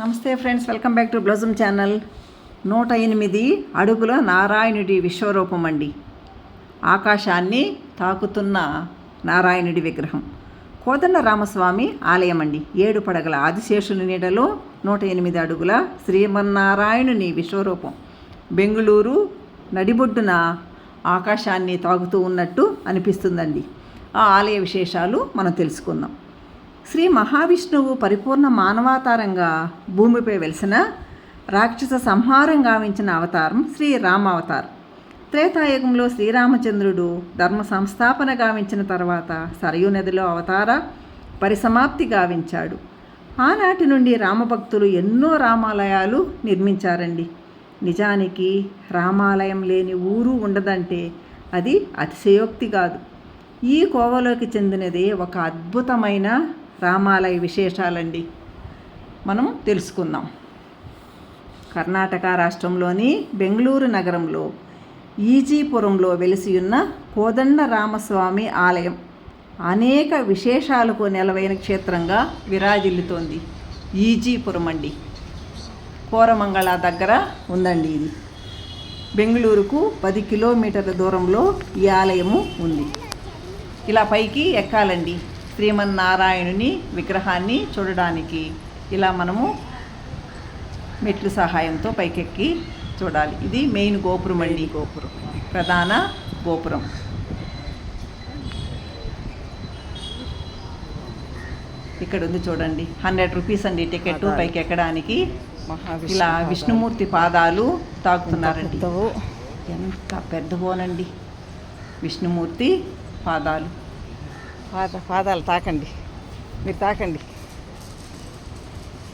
నమస్తే friends, welcome back to blossom channel. 108 అడుగుల నారాయణుడి విశ్వరూపం అండి. ఆకాశాన్ని తాకుతున్న నారాయణుడి విగ్రహం కోదండ రామస్వామి ఆలయం అండి. 7 పడగల ఆదిశేషుని నీడలో 108 అడుగుల శ్రీమన్నారాయణుని విశ్వరూపం బెంగుళూరు నడిబొడ్డున ఆకాశాన్ని తాకుతూ ఉన్నట్టు అనిపిస్తుందండి. ఆ ఆలయ విశేషాలు మనం తెలుసుకుందాం. శ్రీ మహావిష్ణువు పరిపూర్ణ మానవావతారంగా భూమిపై వెలిసిన రాక్షస సంహారం గావించిన అవతారం శ్రీ రామావతారం. త్రేతాయుగంలో శ్రీరామచంద్రుడు ధర్మ సంస్థాపన గావించిన తర్వాత సరయూ నదిలో అవతార పరిసమాప్తి గావించాడు. ఆనాటి నుండి రామభక్తులు ఎన్నో రామాలయాలు నిర్మించారండి. నిజానికి రామాలయం లేని ఊరు ఉండదంటే అది అతిశయోక్తి కాదు. ఈ కోవలోకి చెందినదే ఒక అద్భుతమైన రామాలయ విశేషాలండి. మనం తెలుసుకుందాం. కర్ణాటక రాష్ట్రంలోని బెంగళూరు నగరంలో ఈజీపురంలో వెలిసి ఉన్న కోదండ రామస్వామి ఆలయం అనేక విశేషాలకు నెలవైన క్షేత్రంగా విరాజిల్లుతోంది. ఈజీపురం అండి, కోరమంగళ దగ్గర ఉందండి. ఇది బెంగళూరుకు 10 కిలోమీటర్ల దూరంలో ఈ ఆలయము ఉంది. ఇలా పైకి ఎక్కాలండి. శ్రీమన్నారాయణుని విగ్రహాన్ని చూడడానికి ఇలా మనము మెట్లు సహాయంతో పైకెక్కి చూడాలి. ఇది మెయిన్ గోపురం అండి, ప్రధాన గోపురం. ఇక్కడ ఉంది చూడండి, 100 రూపీస్ అండి టికెట్ పైకి ఎక్కడానికి. ఇలా విష్ణుమూర్తి పాదాలు తాకుతున్నారండి. ఎంత పెద్దగోనండి విష్ణుమూర్తి పాదాలు. పాదాలు తాకండి, మీరు తాకండి.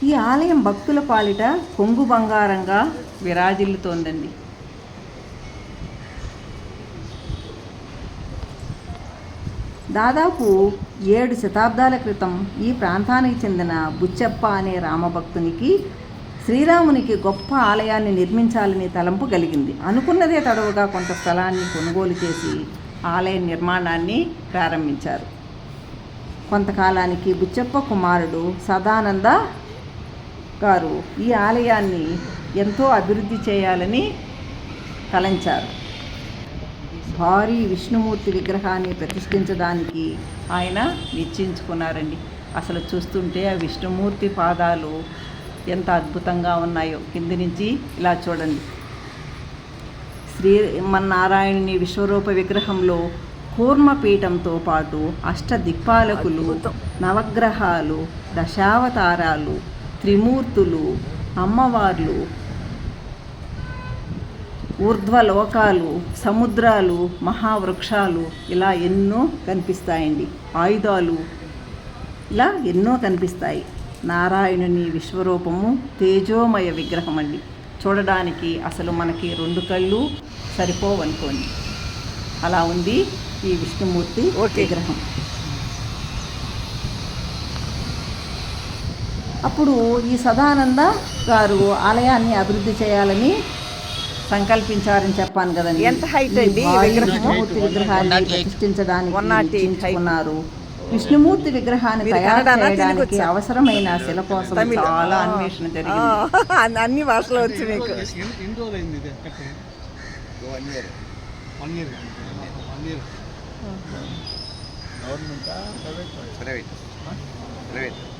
ఈ ఆలయం భక్తుల పాలిట కొంగు బంగారంగా విరాజిల్లుతోందండి. దాదాపు 7 శతాబ్దాల క్రితం ఈ ప్రాంతానికి చెందిన బుచ్చప్ప అనే రామభక్తునికి శ్రీరామునికి గొప్ప ఆలయాన్ని నిర్మించాలని తలంపు కలిగింది. అనుకున్నదే తడవుగా కొంత స్థలాన్ని కొనుగోలు చేసి ఆలయ నిర్మాణాన్ని ప్రారంభించారు. కొంతకాలానికి బుచ్చప్ప కుమారుడు సదానంద గారు ఈ ఆలయాన్ని ఎంతో అభివృద్ధి చేయాలని తలంచారు. భారీ విష్ణుమూర్తి విగ్రహాన్ని ప్రతిష్ఠించడానికి ఆయన నిశ్చయించుకున్నారండి. అసలు చూస్తుంటే ఆ విష్ణుమూర్తి పాదాలు ఎంత అద్భుతంగా ఉన్నాయో. కింది నుంచి ఇలా చూడండి. శ్రీమన్నారాయణుని విశ్వరూప విగ్రహంలో కూర్మపీఠంతో పాటు అష్టదిక్పాలకులు, నవగ్రహాలు, దశావతారాలు, త్రిమూర్తులు, అమ్మవార్లు, ఊర్ధ్వలోకాలు, సముద్రాలు, మహావృక్షాలు ఇలా ఎన్నో కనిపిస్తాయండి. ఆయుధాలు ఇలా ఎన్నో కనిపిస్తాయి. నారాయణుని విశ్వరూపము తేజోమయ విగ్రహం అండి. చూడడానికి అసలు మనకి 2 కళ్ళు సరిపోవనుకోండి, అలా ఉంది ఈ విష్ణుమూర్తి విగ్రహం. అప్పుడు ఈ సదానంద గారు ఆలయాన్ని అభివృద్ధి చేయాలని సంకల్పించారని చెప్పాను కదండి. ఎంత హైట్ అండి విష్ణుమూర్తి విగ్రహాన్ని ప్రతిష్ఠించడానికి నిశ్చయించుకున్నారు. విష్ణుమూర్తి విగ్రహాన్ని తయారు చేయడానికి అవసరమైన శిల కోసం చాలా అన్వేషణ జరిగింది. అన్ని భాషలో వచ్చి మీకు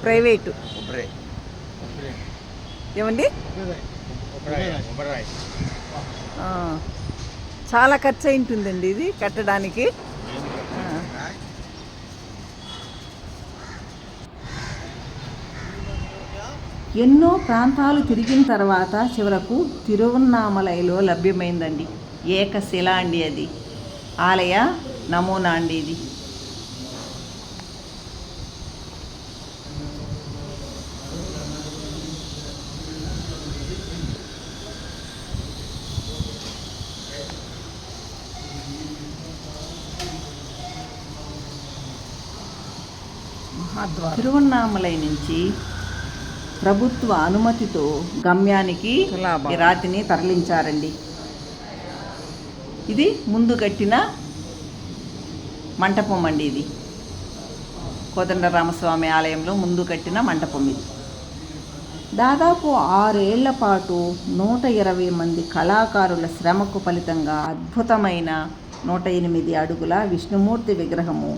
ప్రైవేటు ఏమండి, చాలా ఖర్చు అయి ఉంటుందండి ఇది కట్టడానికి. ఎన్నో ప్రాంతాలు తిరిగిన తర్వాత చివరకు తిరువన్నామలైలో లభ్యమైందండి ఏకశిల అండి. అది ఆలయ నమూనా అండి. ఇది తిరువన్నామలై నుంచి ప్రభుత్వ అనుమతితో గమ్యానికి ఈ రాతిని తరలించారండి. ఇది ముందు కట్టిన మంటపం అండి. ఇది కోదండ రామస్వామి ఆలయంలో ముందు కట్టిన మంటపం ఇది. దాదాపు 6 ఏళ్ల పాటు 120 మంది కళాకారుల శ్రమకు ఫలితంగా అద్భుతమైన 108 అడుగుల విష్ణుమూర్తి విగ్రహము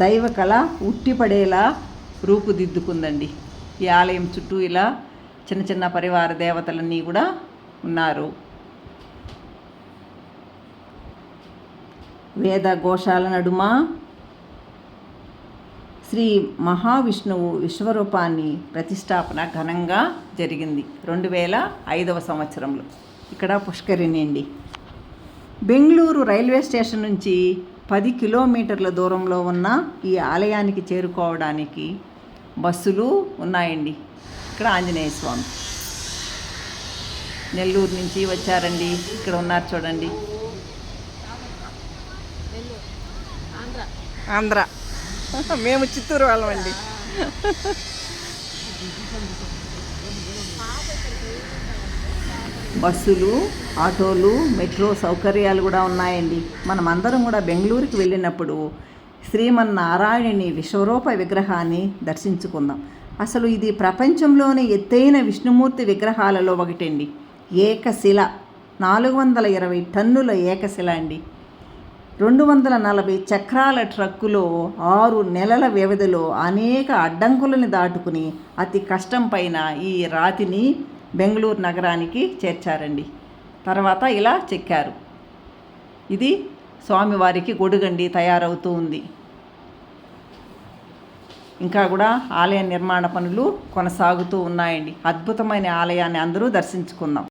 దైవ కళ ఉట్టిపడేలా రూపుదిద్దుకుందండి. ఈ ఆలయం చుట్టూ ఇలా చిన్న చిన్న పరివార దేవతలన్నీ కూడా ఉన్నారు. వేద ఘోషాల నడుమ శ్రీ మహావిష్ణువు విశ్వరూపాన్ని ప్రతిష్టాపన ఘనంగా జరిగింది 2005 సంవత్సరంలో. ఇక్కడ పుష్కరిణి అండి. బెంగళూరు రైల్వే స్టేషన్ నుంచి 10 కిలోమీటర్ల దూరంలో ఉన్న ఈ ఆలయానికి చేరుకోవడానికి బస్సులు ఉన్నాయండి. ఇక్కడ ఆంజనేయ స్వామి నెల్లూరు నుంచి వచ్చారండి. ఇక్కడ ఉన్నారు చూడండి. ఆంధ్ర, మేము చిత్తూరు వాళ్ళమండి. బస్సులు, ఆటోలు, మెట్రో సౌకర్యాలు కూడా ఉన్నాయండి. మనమందరం కూడా బెంగళూరుకి వెళ్ళినప్పుడు శ్రీమన్నారాయణుని విశ్వరూప విగ్రహాన్ని దర్శించుకుందాం. అసలు ఇది ప్రపంచంలోనే ఎత్తైన విష్ణుమూర్తి విగ్రహాలలో ఒకటండి. ఏకశిల 420 టన్నుల ఏకశిల అండి. 240 చక్రాల ట్రక్కులో 6 నెలల వ్యవధిలో అనేక అడ్డంకులను దాటుకుని అతి కష్టం పైన ఈ రాతిని బెంగళూరు నగరానికి చేర్చారండి. తర్వాత ఇలా చెక్కారు. ఇది స్వామివారికి గొడుగండి తయారవుతూ ఉంది. ఇంకా కూడా ఆలయ నిర్మాణ పనులు కొనసాగుతూ ఉన్నాయండి. అద్భుతమైన ఆలయాన్ని అందరూ దర్శించుకుందాం.